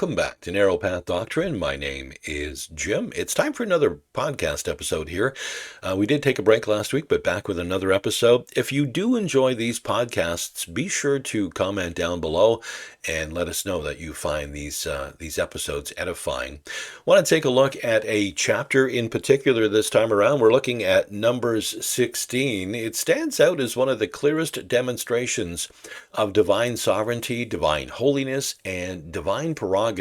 Welcome back to Narrow Path Doctrine. My name is Jim. It's time for another podcast episode here. We did take a break last week, but back with another episode. If you do enjoy these podcasts, be sure to comment down below and let us know that you find these episodes edifying. I want to take a look at a chapter in particular this time around. We're looking at Numbers 16. It stands out as one of the clearest demonstrations of divine sovereignty, divine holiness, and divine prerogative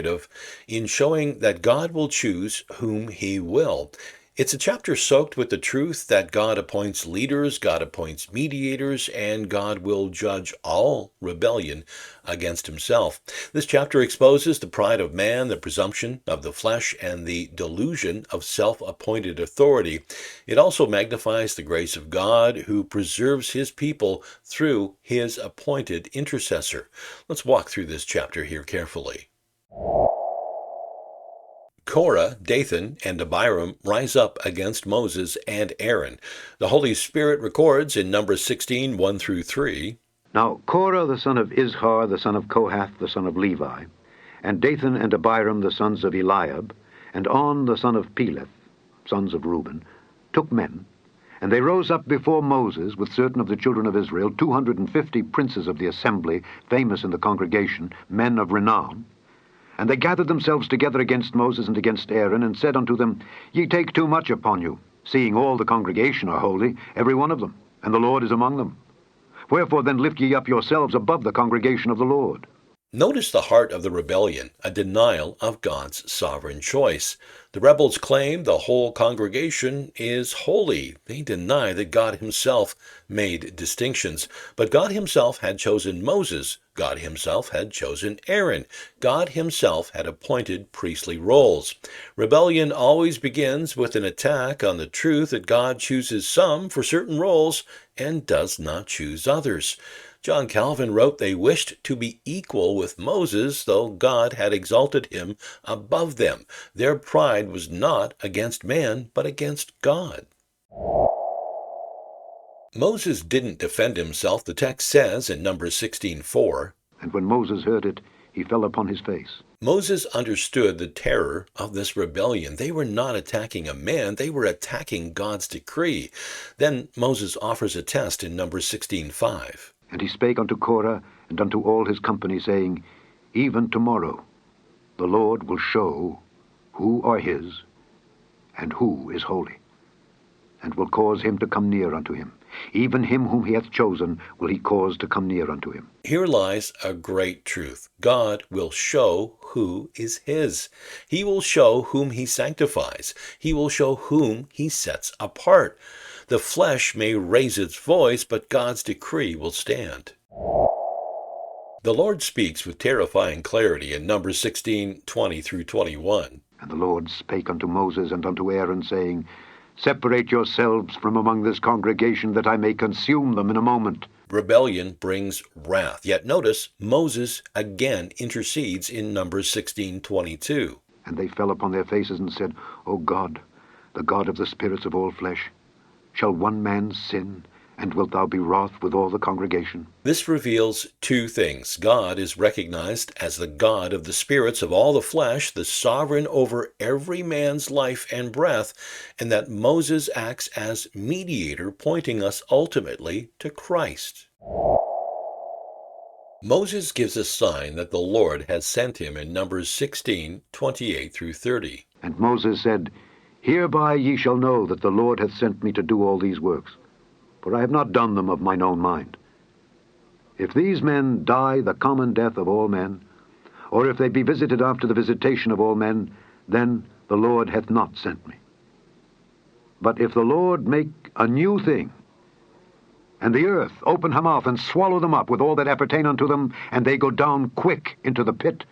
in showing that God will choose whom he will. It's a chapter soaked with the truth that God appoints leaders, God appoints mediators, and God will judge all rebellion against himself. This chapter exposes the pride of man, the presumption of the flesh, and the delusion of self-appointed authority. It also magnifies the grace of God who preserves his people through his appointed intercessor. Let's walk through this chapter here carefully. Korah, Dathan, and Abiram rise up against Moses and Aaron. The Holy Spirit records in Numbers 16, 1 through 3. Now Korah the son of Izhar, the son of Kohath, the son of Levi, and Dathan and Abiram, the sons of Eliab, and On, the son of Peleth, sons of Reuben, took men, and they rose up before Moses with certain of the children of Israel, 250 princes of the assembly, famous in the congregation, men of renown. And they gathered themselves together against Moses and against Aaron, and said unto them, Ye take too much upon you, seeing all the congregation are holy, every one of them, and the Lord is among them. Wherefore then lift ye up yourselves above the congregation of the Lord. Notice the heart of the rebellion, a denial of God's sovereign choice. The rebels claim the whole congregation is holy. They deny that God himself made distinctions. But God himself had chosen Moses. God himself had chosen Aaron. God himself had appointed priestly roles. Rebellion always begins with an attack on the truth that God chooses some for certain roles and does not choose others. John Calvin wrote they wished to be equal with Moses, though God had exalted him above them. Their pride was not against man, but against God. Moses didn't defend himself. The text says in Numbers 16:4, And when Moses heard it, he fell upon his face. Moses understood the terror of this rebellion. They were not attacking a man, they were attacking God's decree. Then Moses offers a test in Numbers 16:5. And he spake unto Korah and unto all his company, saying, Even tomorrow the Lord will show who are his, and who is holy, and will cause him to come near unto him. Even him whom he hath chosen will he cause to come near unto him. Here lies a great truth. God will show who is his. He will show whom he sanctifies. He will show whom he sets apart. The flesh may raise its voice, but God's decree will stand. The Lord speaks with terrifying clarity in Numbers 16:20 through 21. And the Lord spake unto Moses and unto Aaron, saying, Separate yourselves from among this congregation, that I may consume them in a moment. Rebellion brings wrath. Yet notice, Moses again intercedes in Numbers 16:22. And they fell upon their faces and said, O God, the God of the spirits of all flesh, shall one man sin, and wilt thou be wroth with all the congregation? This reveals two things. God is recognized as the God of the spirits of all the flesh, the sovereign over every man's life and breath, and that Moses acts as mediator, pointing us ultimately to Christ. Moses gives a sign that the Lord has sent him in Numbers 16:28 through 30. And Moses said, Hereby ye shall know that the Lord hath sent me to do all these works, for I have not done them of mine own mind. If these men die the common death of all men, or if they be visited after the visitation of all men, then the Lord hath not sent me. But if the Lord make a new thing, and the earth open her mouth and swallow them up with all that appertain unto them, and they go down quick into the pit,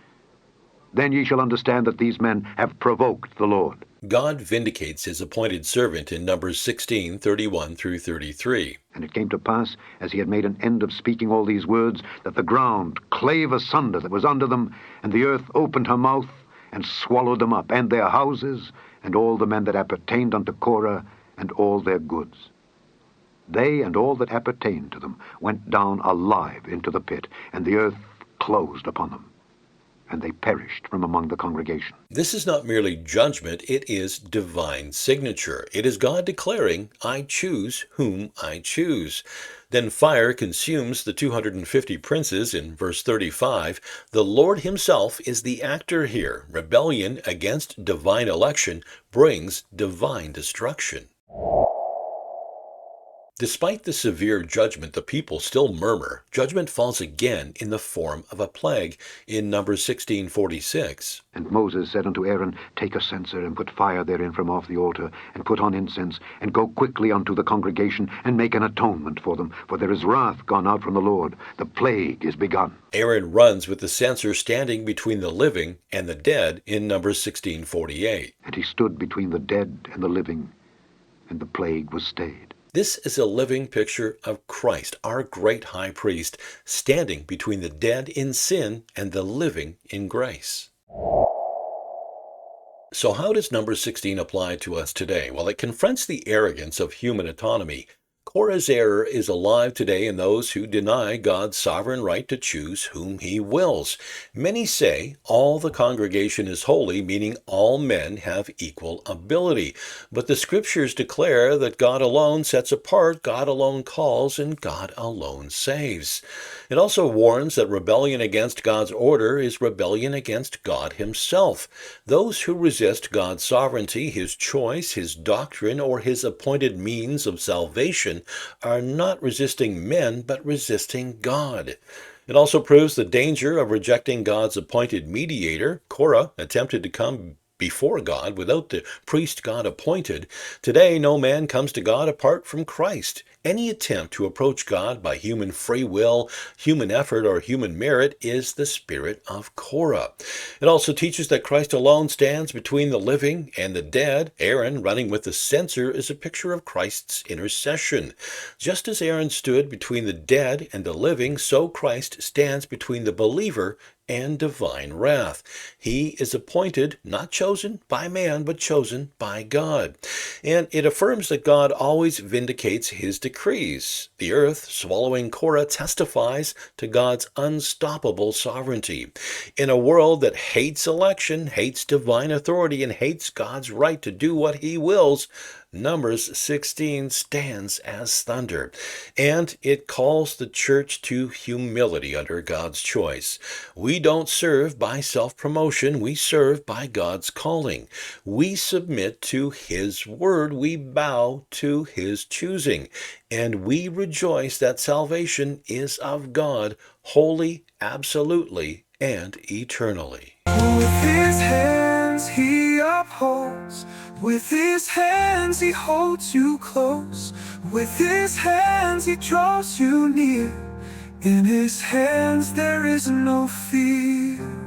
then ye shall understand that these men have provoked the Lord. God vindicates his appointed servant in Numbers 16:31 through 33. And it came to pass, as he had made an end of speaking all these words, that the ground clave asunder that was under them, and the earth opened her mouth, and swallowed them up, and their houses, and all the men that appertained unto Korah, and all their goods. They and all that appertained to them went down alive into the pit, and the earth closed upon them. and they perished from among the congregation. This is not merely judgment, it is divine signature. It is God declaring, I choose whom I choose. Then fire consumes the 250 princes in verse 35. The Lord himself is the actor here. Rebellion against divine election brings divine destruction. Despite the severe judgment, the people still murmur. Judgment falls again in the form of a plague in Numbers 16:46. And Moses said unto Aaron, Take a censer, and put fire therein from off the altar, and put on incense, and go quickly unto the congregation, and make an atonement for them. For there is wrath gone out from the Lord. The plague is begun. Aaron runs with the censer standing between the living and the dead in Numbers 16:48. And he stood between the dead and the living, and the plague was stayed. This is a living picture of Christ, our great high priest, standing between the dead in sin and the living in grace. So how does number 16 apply to us today? Well, it confronts the arrogance of human autonomy. Korah's error is alive today in those who deny God's sovereign right to choose whom he wills. Many say all the congregation is holy, meaning all men have equal ability. But the scriptures declare that God alone sets apart, God alone calls, and God alone saves. It also warns that rebellion against God's order is rebellion against God himself. Those who resist God's sovereignty, his choice, his doctrine, or his appointed means of salvation are not resisting men, but resisting God. It also proves the danger of rejecting God's appointed mediator. Korah attempted to come before God without the priest God appointed. Today, no man comes to God apart from Christ. Any attempt to approach God by human free will, human effort, or human merit is the spirit of Korah. It also teaches that Christ alone stands between the living and the dead. Aaron running with the censer is a picture of Christ's intercession. Just as Aaron stood between the dead and the living, so Christ stands between the believer and divine wrath. He is appointed, not chosen by man, but chosen by God. And it affirms that God always vindicates his decrees. The earth, swallowing Korah, testifies to God's unstoppable sovereignty. In a world that hates election, hates divine authority, and hates God's right to do what he wills, Numbers 16 stands as thunder, and it calls the church to humility under God's choice. We don't serve by self-promotion, we serve by God's calling. We submit to his word, we bow to his choosing, and we rejoice that salvation is of God, wholly, absolutely, and eternally. With his hands he upholds, with his hands he holds you close, with his hands he draws you near, in his hands there is no fear.